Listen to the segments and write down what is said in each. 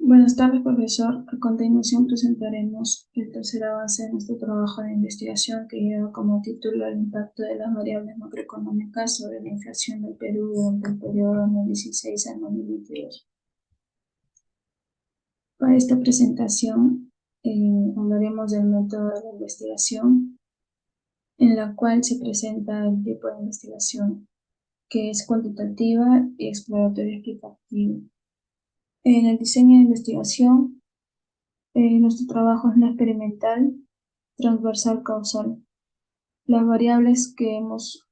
Buenas tardes, profesor. A continuación presentaremos el tercer avance de nuestro trabajo de investigación que lleva como título el impacto de las variables macroeconómicas sobre la inflación del Perú durante el periodo 2016 al 2022. Para esta presentación hablaremos del método de la investigación, en la cual se presenta el tipo de investigación que es cuantitativa y exploratoria explicativa. En el diseño de investigación, nuestro trabajo es no experimental, transversal causal. Las variables que hemos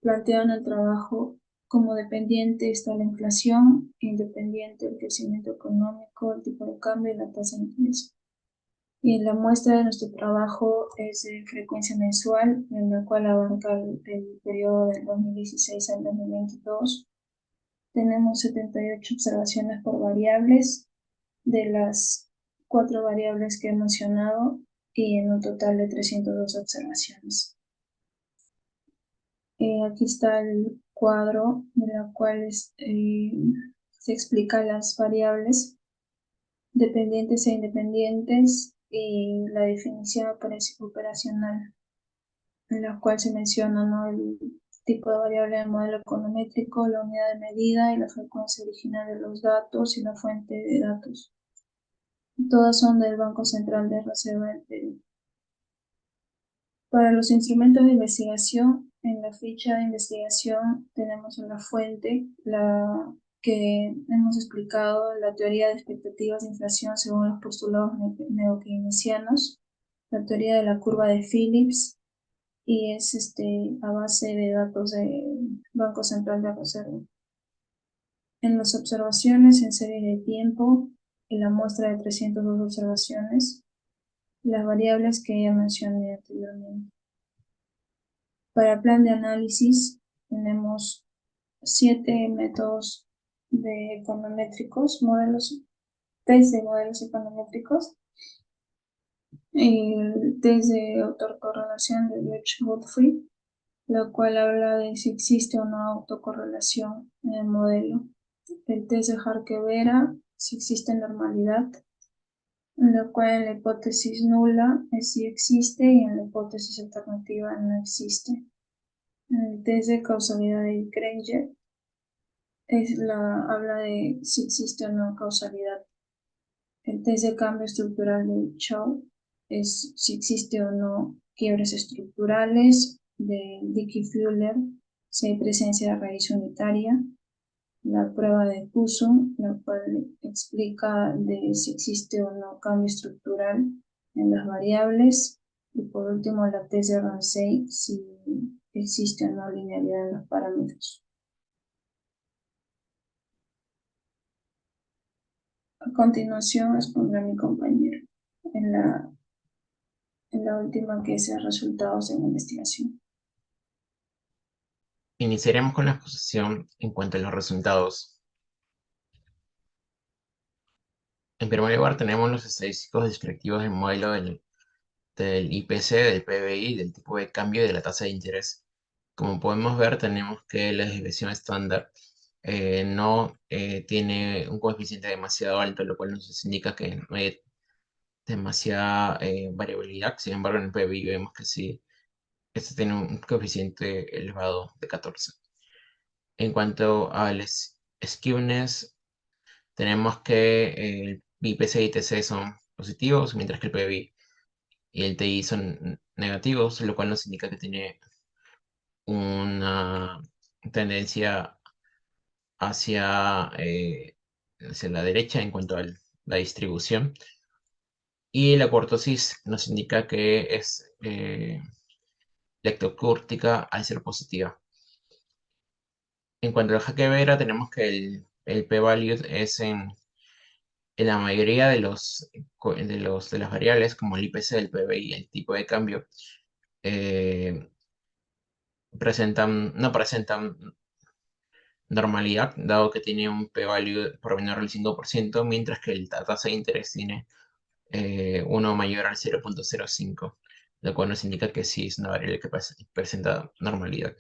planteado en el trabajo como dependiente está la inflación, independiente el crecimiento económico, el tipo de cambio y la tasa de interés. Y en la muestra de nuestro trabajo es de frecuencia mensual, en la cual abarca el periodo del 2016 al 2022. Tenemos 78 observaciones por variables, de las 4 variables que he mencionado, y en un total de 302 observaciones. Aquí está el cuadro en el cual se explican las variables dependientes e independientes y la definición operacional, en la cual se menciona, ¿no?, el tipo de variable del modelo econométrico, la unidad de medida y la frecuencia original de los datos y la fuente de datos. Todas son del Banco Central de Reserva del Perú. Para los instrumentos de investigación, en la ficha de investigación tenemos la fuente, la que hemos explicado, la teoría de expectativas de inflación según los postulados neokeynesianos, la teoría de la curva de Phillips, y es a base de datos del Banco Central de Reserva. En las observaciones en serie de tiempo, en la muestra de 302 observaciones, las variables que ya mencioné anteriormente. Para el plan de análisis tenemos 7 métodos econométricos, test de modelos econométricos. El test de autocorrelación de Birch-Godfrey, la cual habla de si existe o no autocorrelación en el modelo. El test de Harke-Vera, si existe normalidad, en la cual en la hipótesis nula es si existe y en la hipótesis alternativa no existe. El test de causalidad de Granger habla de si existe o no causalidad. El test de cambio estructural de Chow es si existe o no quiebres estructurales. De Dickey-Fuller, si hay presencia de raíz unitaria. La prueba de Poisson, la cual explica de si existe o no cambio estructural en las variables. Y por último, la test de Ramsey, si existe o no linealidad en los parámetros. A continuación expondrá mi compañero en la última, que es resultados de la investigación. Iniciaremos con la exposición en cuanto a los resultados. En primer lugar, tenemos los estadísticos descriptivos del modelo del IPC, del PBI, del tipo de cambio y de la tasa de interés. Como podemos ver, tenemos que la desviación estándar no tiene un coeficiente demasiado alto, lo cual nos indica que no hay demasiada variabilidad. Sin embargo, en el PBI vemos que sí, este tiene un coeficiente elevado de 14. En cuanto al skewness, tenemos que el IPC y TC son positivos, mientras que el PBI y el TI son negativos, lo cual nos indica que tiene una tendencia hacia, hacia la derecha en cuanto a la distribución. Y la cortosis nos indica que es lectocúrtica al ser positiva. En cuanto al Hakevera, tenemos que el p-value es en la mayoría de las variables, como el IPC, el PBI y el tipo de cambio, no presentan normalidad, dado que tiene un p-value por menor del 5%, mientras que la tasa de interés tiene uno mayor al 0.05, lo cual nos indica que sí es una variable que presenta normalidad.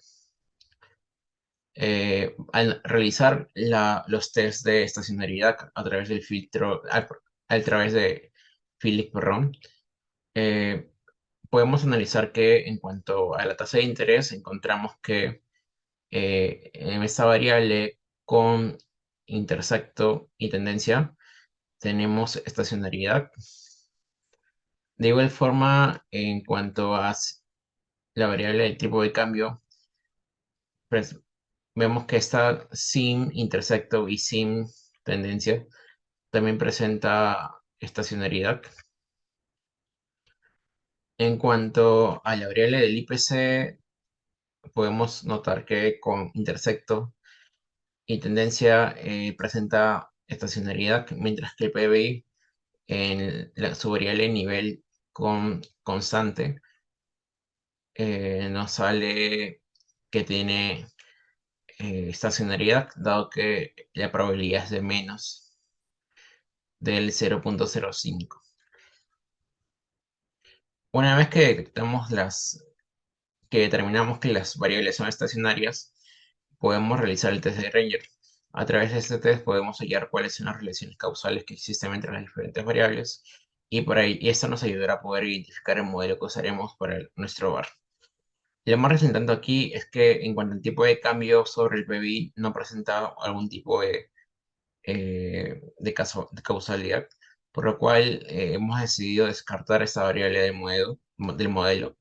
Al realizar los test de estacionariedad a través del filtro, a través de Philip Perron, eh, podemos analizar que en cuanto a la tasa de interés, encontramos que en esta variable con intersecto y tendencia tenemos estacionariedad. De igual forma, en cuanto a la variable del tipo de cambio, pues, vemos que está sin intersecto y sin tendencia también presenta estacionariedad. En cuanto a la variable del IPC, podemos notar que con intersecto y tendencia presenta estacionariedad, mientras que el PBI en su variable nivel constante nos sale que tiene estacionariedad, dado que la probabilidad es de menos del 0,05. Una vez que determinamos que las variables son estacionarias, podemos realizar el test de Granger. A través de este test podemos hallar cuáles son las relaciones causales que existen entre las diferentes variables y esto nos ayudará a poder identificar el modelo que usaremos para nuestro bar. Lo más resaltante aquí es que en cuanto al tipo de cambio sobre el PBI no presenta algún tipo de causalidad, por lo cual hemos decidido descartar esta variable del modelo.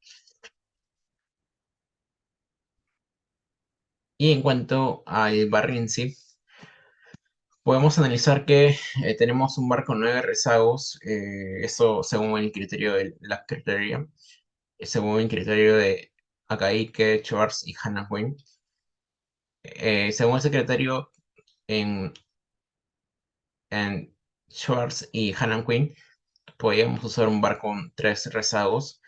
Y en cuanto al bar en sí, podemos analizar que tenemos un bar con 9 rezagos, eso según el criterio de la criteria, según el criterio de Akaike, Schwartz y Hannah Wynne. Según ese criterio, en, en Schwartz y Hannah Quinn podíamos usar un bar con 3 rezagos,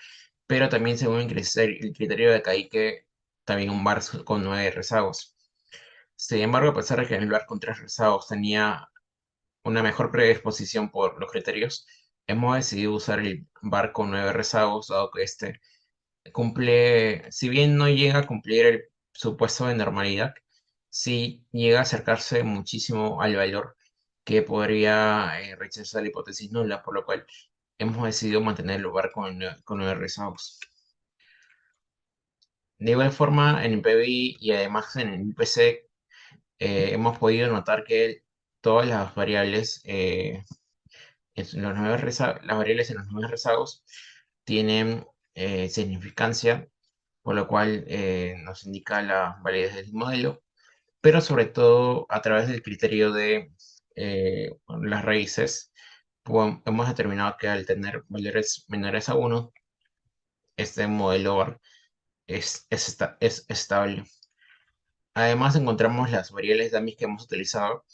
pero también según el criterio de Kaique, también un bar con 9 rezagos. Sin embargo, a pesar de que el bar con 3 rezagos tenía una mejor predisposición por los criterios, hemos decidido usar el bar con 9 rezagos, dado que este cumple, si bien no llega a cumplir el supuesto de normalidad, sí llega a acercarse muchísimo al valor que podría rechazar la hipótesis nula, por lo cual hemos decidido mantener el lugar con 9 rezagos. De igual forma, en el PBI y además en el IPC, hemos podido notar que todas las variables, las variables en los 9 rezagos tienen significancia, por lo cual nos indica la validez del modelo, pero sobre todo a través del criterio de las raíces, hemos determinado que al tener valores menores a 1, este modelo es estable. Además, encontramos las variables dummies que hemos utilizado.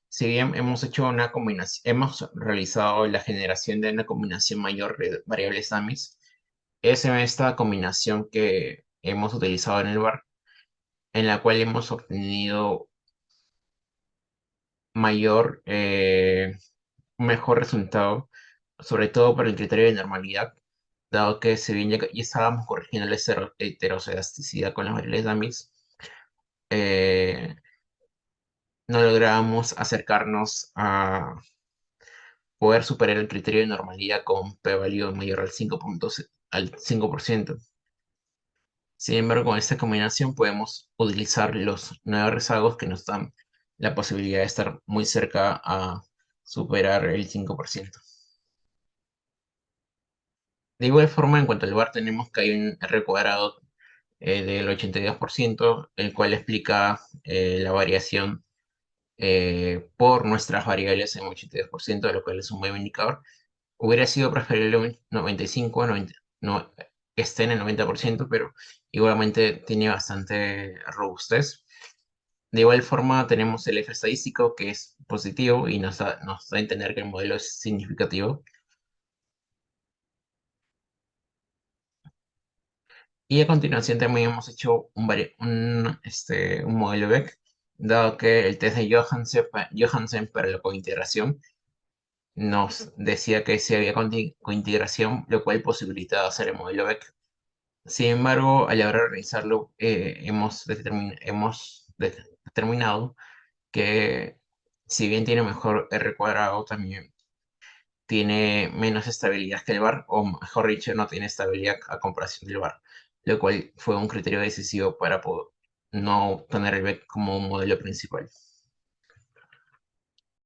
Si bien hemos hecho una combinación, hemos realizado la generación de una combinación mayor de variables dummies, es en esta combinación que hemos utilizado en el bar, en la cual hemos obtenido un mejor resultado, sobre todo por el criterio de normalidad, dado que si bien ya estábamos corrigiendo la heterocedasticidad con las variables dummies, eh, no lográbamos acercarnos a poder superar el criterio de normalidad con p-value mayor al 5%. Sin embargo, con esta combinación podemos utilizar los 9 rezagos que nos dan la posibilidad de estar muy cerca a superar el 5%. De igual forma, en cuanto al bar, tenemos que hay un R cuadrado del 82%, el cual explica la variación por nuestras variables en 82%, lo cual es un buen indicador. Hubiera sido preferible un 95, 90, no, que esté en el 90%, pero igualmente tiene bastante robustez. De igual forma, tenemos el F estadístico, que es positivo y nos da a entender que el modelo es significativo. Y a continuación también hemos hecho un modelo Beck, dado que el test de Johansen para la cointegración nos decía que si había cointegración, lo cual posibilitaba hacer el modelo Beck. Sin embargo, a la hora de realizarlo, hemos determinado que, si bien tiene mejor R cuadrado, también tiene menos estabilidad que el VAR, o mejor dicho, no tiene estabilidad a comparación del VAR, lo cual fue un criterio decisivo para no tener el BEC como un modelo principal.